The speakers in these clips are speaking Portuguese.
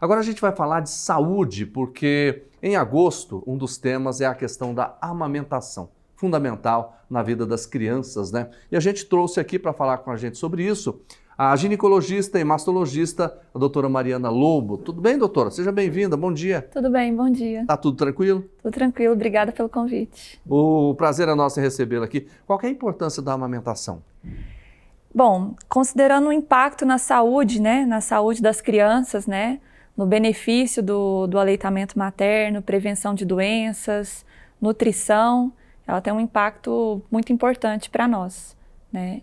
Agora a gente vai falar de saúde, porque em agosto um dos temas é a questão da amamentação, fundamental na vida das crianças, né? E a gente trouxe aqui para falar com a gente sobre isso a ginecologista e mastologista, a doutora Mariana Lobo. Tudo bem, doutora? Seja bem-vinda, bom dia. Tudo bem, bom dia. Tá tudo tranquilo? Tudo tranquilo, obrigada pelo convite. O prazer é nosso em recebê-la aqui. Qual que é a importância da amamentação? Bom, considerando o impacto na saúde, né, na saúde das crianças, né, no benefício do aleitamento materno, prevenção de doenças, nutrição, ela tem um impacto muito importante para nós, né?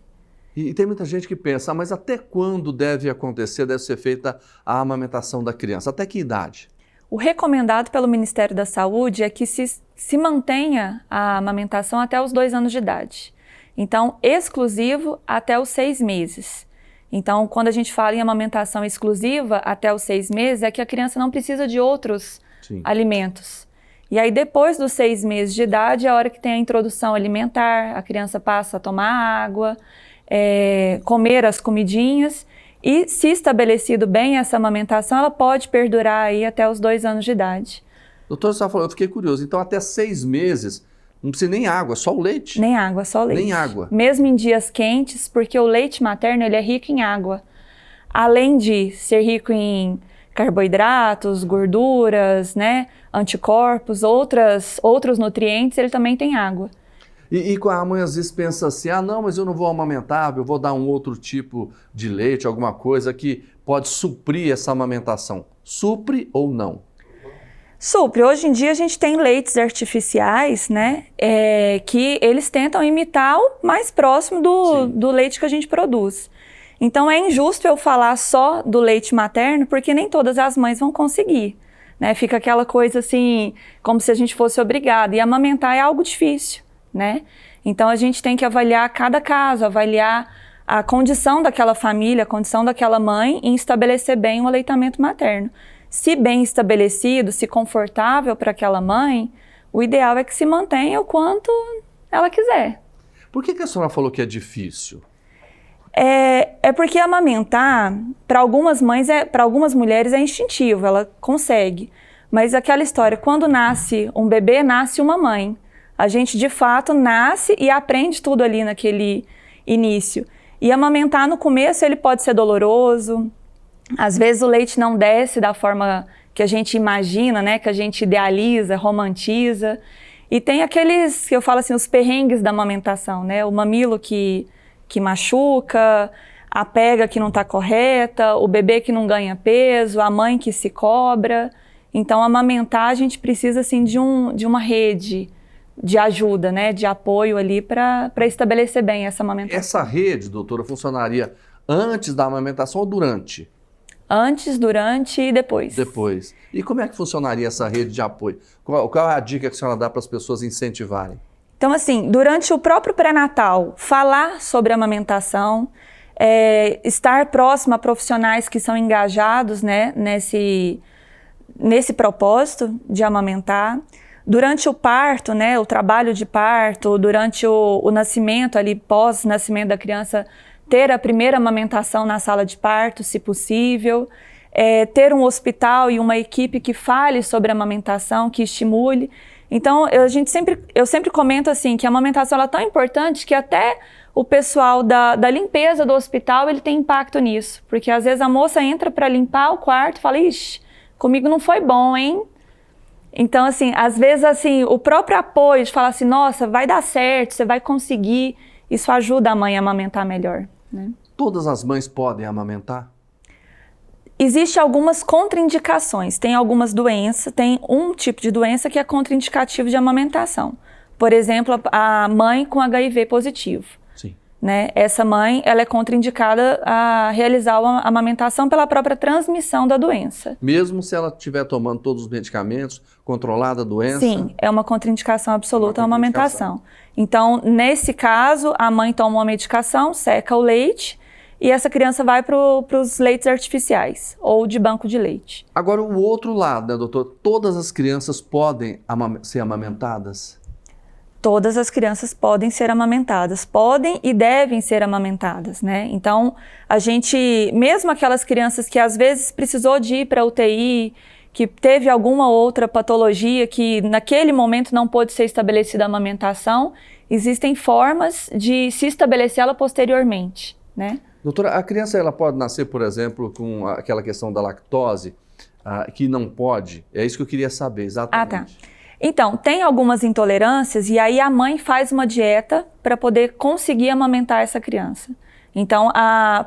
E tem muita gente que pensa, mas até quando deve acontecer, deve ser feita a amamentação da criança? Até que idade? O recomendado pelo Ministério da Saúde é que se mantenha a amamentação até os 2 anos de idade. Então, exclusivo até os 6 meses. Então, quando a gente fala em amamentação exclusiva até os 6 meses, é que a criança não precisa de outros alimentos. E aí, depois dos 6 meses de idade, é a hora que tem a introdução alimentar, a criança passa a tomar água, comer as comidinhas, e se estabelecido bem essa amamentação, ela pode perdurar aí até os 2 anos de idade. Doutor, você falou, eu fiquei curioso, então até 6 meses, não precisa nem água, só o leite? Nem água, só o leite. Nem água. Mesmo em dias quentes, porque o leite materno ele é rico em água. Além de ser rico em carboidratos, gorduras, né, anticorpos, outros nutrientes, ele também tem água. E a mãe às vezes pensa assim, ah não, mas eu não vou amamentar, eu vou dar um outro tipo de leite, alguma coisa que pode suprir essa amamentação. Supre ou não? Supre. Hoje em dia a gente tem leites artificiais, né, que eles tentam imitar o mais próximo do leite que a gente produz. Então é injusto eu falar só do leite materno, porque nem todas as mães vão conseguir, né? Fica aquela coisa assim, como se a gente fosse obrigado. E amamentar é algo difícil, né? Então a gente tem que avaliar cada caso, avaliar a condição daquela família, a condição daquela mãe e estabelecer bem o aleitamento materno. Se bem estabelecido, se confortável para aquela mãe, o ideal é que se mantenha o quanto ela quiser. Por que a senhora falou que é difícil? É porque amamentar, para algumas mães, para algumas mulheres é instintivo, ela consegue. Mas aquela história, quando nasce um bebê, nasce uma mãe. A gente, de fato, nasce e aprende tudo ali naquele início. E amamentar no começo, ele pode ser doloroso. Às vezes o leite não desce da forma que a gente imagina, né? Que a gente idealiza, romantiza. E tem aqueles, que eu falo assim, os perrengues da amamentação, né? O mamilo que machuca, a pega que não está correta, o bebê que não ganha peso, a mãe que se cobra. Então, amamentar, a gente precisa assim, de uma rede de ajuda, né, de apoio ali para estabelecer bem essa amamentação. Essa rede, doutora, funcionaria antes da amamentação ou durante? Antes, durante e depois. Depois. E como é que funcionaria essa rede de apoio? Qual é a dica que a senhora dá para as pessoas incentivarem? Então, assim, durante o próprio pré-natal, falar sobre amamentação, estar próximo a profissionais que são engajados, né, nesse propósito de amamentar. Durante o parto, né, o trabalho de parto, durante o nascimento, ali pós-nascimento da criança, ter a primeira amamentação na sala de parto, se possível. Ter um hospital e uma equipe que fale sobre a amamentação, que estimule. Então, eu sempre comento assim, que a amamentação ela é tão importante que até o pessoal da limpeza do hospital, ele tem impacto nisso. Porque às vezes a moça entra para limpar o quarto e fala, ixi, comigo não foi bom, hein? Então, assim, às vezes, assim, o próprio apoio de falar assim, nossa, vai dar certo, você vai conseguir, isso ajuda a mãe a amamentar melhor, né? Todas as mães podem amamentar? Existem algumas contraindicações, tem algumas doenças, tem um tipo de doença que é contraindicativo de amamentação. Por exemplo, a mãe com HIV positivo. Sim. Né? Essa mãe, ela é contraindicada a realizar a amamentação pela própria transmissão da doença. Mesmo se ela estiver tomando todos os medicamentos, controlada a doença? Sim, é uma contraindicação absoluta a amamentação. Então, nesse caso, a mãe toma uma medicação, seca o leite, e essa criança vai para os leites artificiais ou de banco de leite. Agora, o outro lado, né, doutor? Todas as crianças podem ser amamentadas? Todas as crianças podem ser amamentadas, podem e devem ser amamentadas, né? Então, a gente, mesmo aquelas crianças que às vezes precisou de ir para a UTI, que teve alguma outra patologia que naquele momento não pôde ser estabelecida a amamentação, existem formas de se estabelecer ela posteriormente, né? Doutora, a criança ela pode nascer, por exemplo, com aquela questão da lactose, que não pode? É isso que eu queria saber, exatamente. Ah, tá. Então, tem algumas intolerâncias e aí a mãe faz uma dieta para poder conseguir amamentar essa criança. Então,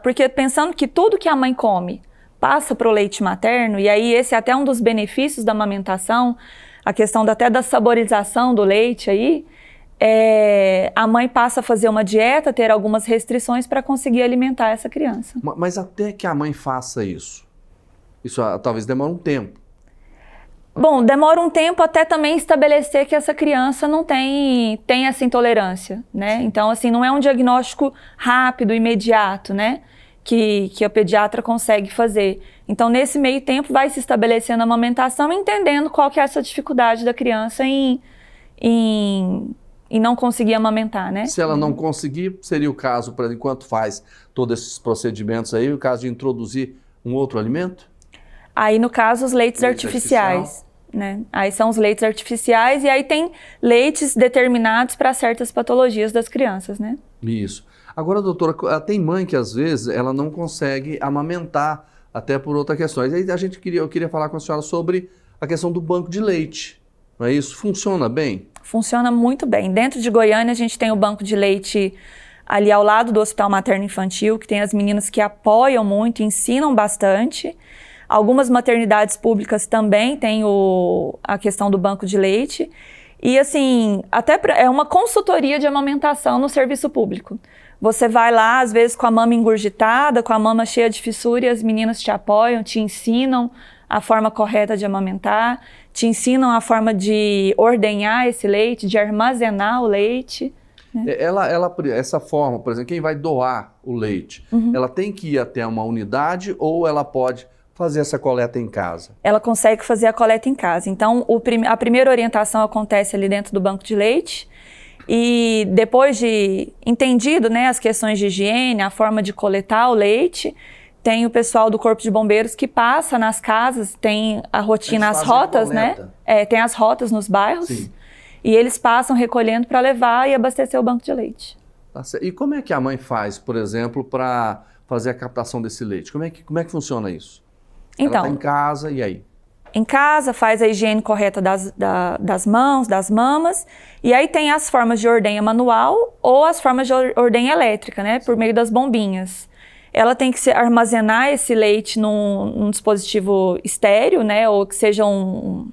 porque pensando que tudo que a mãe come passa para o leite materno, e aí esse é até um dos benefícios da amamentação, a questão até da saborização do leite aí, a mãe passa a fazer uma dieta, ter algumas restrições para conseguir alimentar essa criança. Mas até que a mãe faça isso talvez demore um tempo. Bom, demora um tempo até também estabelecer que essa criança não tem essa intolerância, né? Então, assim, não é um diagnóstico rápido, imediato, né? Que a pediatra consegue fazer. Então, nesse meio tempo, vai se estabelecendo a amamentação, entendendo qual que é essa dificuldade da criança em não conseguir amamentar, né? Se ela não conseguir, seria o caso, por exemplo, enquanto faz todos esses procedimentos aí, o caso de introduzir um outro alimento? Aí, no caso, os leites artificiais. Né? Aí são os leites artificiais e aí tem leites determinados para certas patologias das crianças, né? Isso. Agora, doutora, tem mãe que às vezes ela não consegue amamentar, até por outras questões. Aí eu queria falar com a senhora sobre a questão do banco de leite. Não é isso? Funciona bem? Funciona muito bem. Dentro de Goiânia a gente tem o banco de leite ali ao lado do Hospital Materno Infantil, que tem as meninas que apoiam muito, ensinam bastante. Algumas maternidades públicas também têm a questão do banco de leite. E, assim, até é uma consultoria de amamentação no serviço público. Você vai lá, às vezes, com a mama engurgitada, com a mama cheia de fissura, e as meninas te apoiam, te ensinam a forma correta de amamentar, te ensinam a forma de ordenhar esse leite, de armazenar o leite. Né? Essa forma, por exemplo, quem vai doar o leite, ela tem que ir até uma unidade ou ela pode fazer essa coleta em casa? Ela consegue fazer a coleta em casa. Então, a primeira orientação acontece ali dentro do banco de leite e depois de entendido, né, as questões de higiene, a forma de coletar o leite, tem o pessoal do Corpo de Bombeiros que passa nas casas, tem a rotina, as rotas, né? Tem as rotas nos bairros. Sim. E eles passam recolhendo para levar e abastecer o banco de leite. E como é que a mãe faz, por exemplo, para fazer a captação desse leite? Como é que funciona isso? Então, ela está em casa, e aí? Em casa, faz a higiene correta das mãos, das mamas, e aí tem as formas de ordenha manual ou as formas de ordenha elétrica, né, por meio das bombinhas. Ela tem que armazenar esse leite num dispositivo estéreo, né, ou que seja um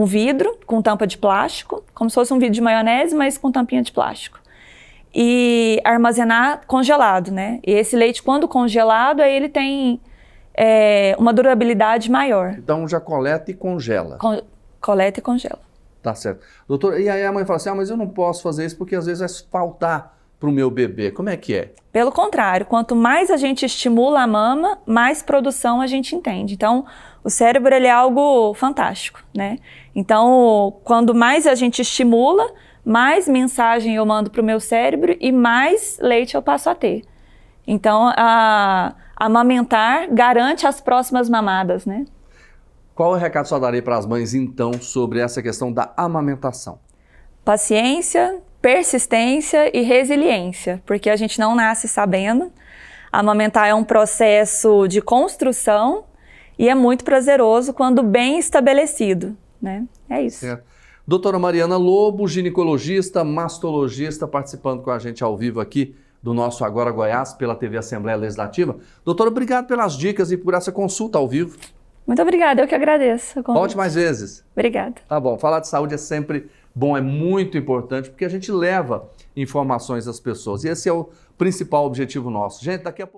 vidro com tampa de plástico, como se fosse um vidro de maionese, mas com tampinha de plástico. E armazenar congelado, né, e esse leite, quando congelado, aí ele tem uma durabilidade maior. Então já coleta e congela. Coleta e congela. Tá certo. Doutora, e aí a mãe fala assim, mas eu não posso fazer isso porque às vezes vai faltar para o meu bebê. Como é que é? Pelo contrário, quanto mais a gente estimula a mama, mais produção a gente entende. Então, o cérebro ele é algo fantástico, né? Então, quando mais a gente estimula, mais mensagem eu mando para o meu cérebro e mais leite eu passo a ter. Então, amamentar garante as próximas mamadas, né? Qual o recado que você daria para as mães, então, sobre essa questão da amamentação? Paciência, persistência e resiliência, porque a gente não nasce sabendo. Amamentar é um processo de construção e é muito prazeroso quando bem estabelecido, né? É isso. Certo. Doutora Mariana Lobo, ginecologista, mastologista, participando com a gente ao vivo aqui do nosso Agora Goiás, pela TV Assembleia Legislativa. Doutora, obrigado pelas dicas e por essa consulta ao vivo. Muito obrigada, eu que agradeço. Volte mais vezes. Obrigada. Tá bom, falar de saúde é sempre bom, é muito importante, porque a gente leva informações às pessoas. E esse é o principal objetivo nosso. Gente, daqui a pouco...